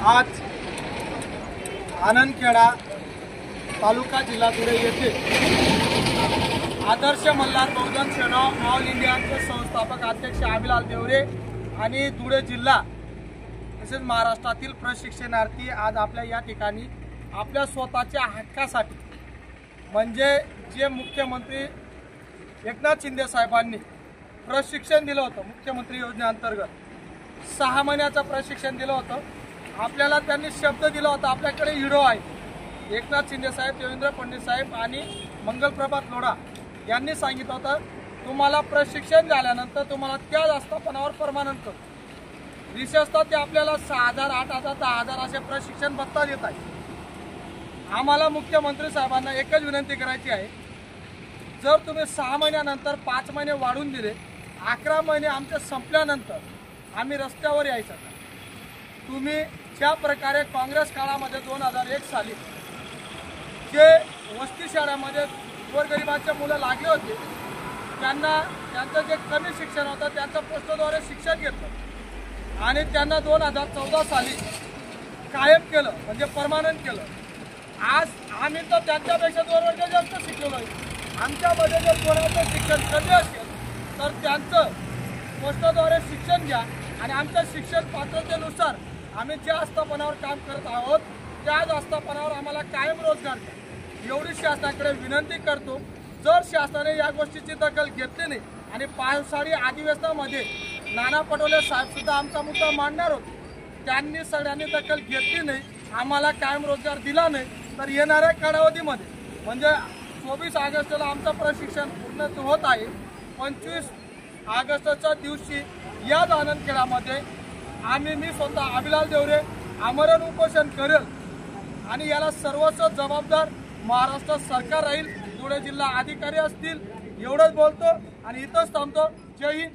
आज आनंदखेडा तालुका जिल्हा धुळे येथे आदर्श मल्हार बहुजन सेना ऑल इंडियाचे संस्थापक अध्यक्ष अभिलाल देवरे आणि धुळे जिल्हा तसेच महाराष्ट्रातील प्रशिक्षणार्थी आज आपल्या या ठिकाणी आपल्या स्वतःच्या हक्कासाठी म्हणजे जे मुख्यमंत्री एकनाथ शिंदे साहेबांनी प्रशिक्षण दिलं होतं, मुख्यमंत्री योजनेअंतर्गत 6 महिन्याचं प्रशिक्षण दिलं होतं। आपल्याला त्यांनी शब्द दिला होता, आपल्याकडे हिरो आहे एकनाथ शिंदे साहेब, देवेंद्र फडणवीस साहेब आणि मंगलप्रभात लोढा यांनी सांगितलं होतं, तुम्हाला प्रशिक्षण झाल्यानंतर तुम्हाला त्याच आस्थापनावर परमानंट करतो। विशेषतः ते आपल्याला 6,000, 8,000, 10,000 असे प्रशिक्षण भत्ता देत आहे। आम्हाला मुख्यमंत्री साहेबांना एकच विनंती करायची आहे, जर तुम्ही 6 महिन्यानंतर 5 महिने वाढून दिले, 11 महिने आमच्या संपल्यानंतर आम्ही रस्त्यावर यायचं का? तुम्ही ज्या प्रकारे काँग्रेस काळामध्ये 2001 साली जे वस्ती शाळेमध्ये गोरगरिबांचे मुलं लागले होते, त्यांना त्यांचं जे कमी शिक्षण होतं त्यांचं पोस्टद्वारे शिक्षण घेतलं आणि त्यांना 2014 साली कायम केलं, म्हणजे परमानंट केलं। आज आम्ही तर त्यांच्यापेक्षा 2 वर्ष जास्त शिकलेलो आहे। आमच्यामध्ये जर कोणाचं शिक्षण कमी असेल तर त्यांचं पोस्टद्वारे शिक्षण घ्या आणि आमच्या शिक्षण पात्रतेनुसार आम्ही ज्या आस्थापनावर काम करत आहोत त्याच आस्थापनावर आम्हाला कायम रोजगार द्या, एवढी शासनाकडे विनंती करतो। जर शासनाने या गोष्टीची दखल घेतली नाही आणि पावसाळी अधिवेशनामध्ये नाना पटोले साहेब सुद्धा आमचा मुद्दा मांडणार होते, त्यांनी सगळ्यांनी दखल घेतली नाही, आम्हाला कायम रोजगार दिला नाही, तर येणाऱ्या कालावधीमध्ये म्हणजे 24 ऑगस्टला आमचं प्रशिक्षण पूर्ण होत आहे। 25 ऑगस्टच्या दिवशी याच आनंदखेडामध्ये मी स्वतः अभिलाल देवरे आमरण उपोषण करेल आणि याला सर्वस्व जबाबदार महाराष्ट्र सरकार राहील, धुळे जिल्हा अधिकारी असतील। एवढंच बोलतो आणि इथंच थांबतो। जय हिंद।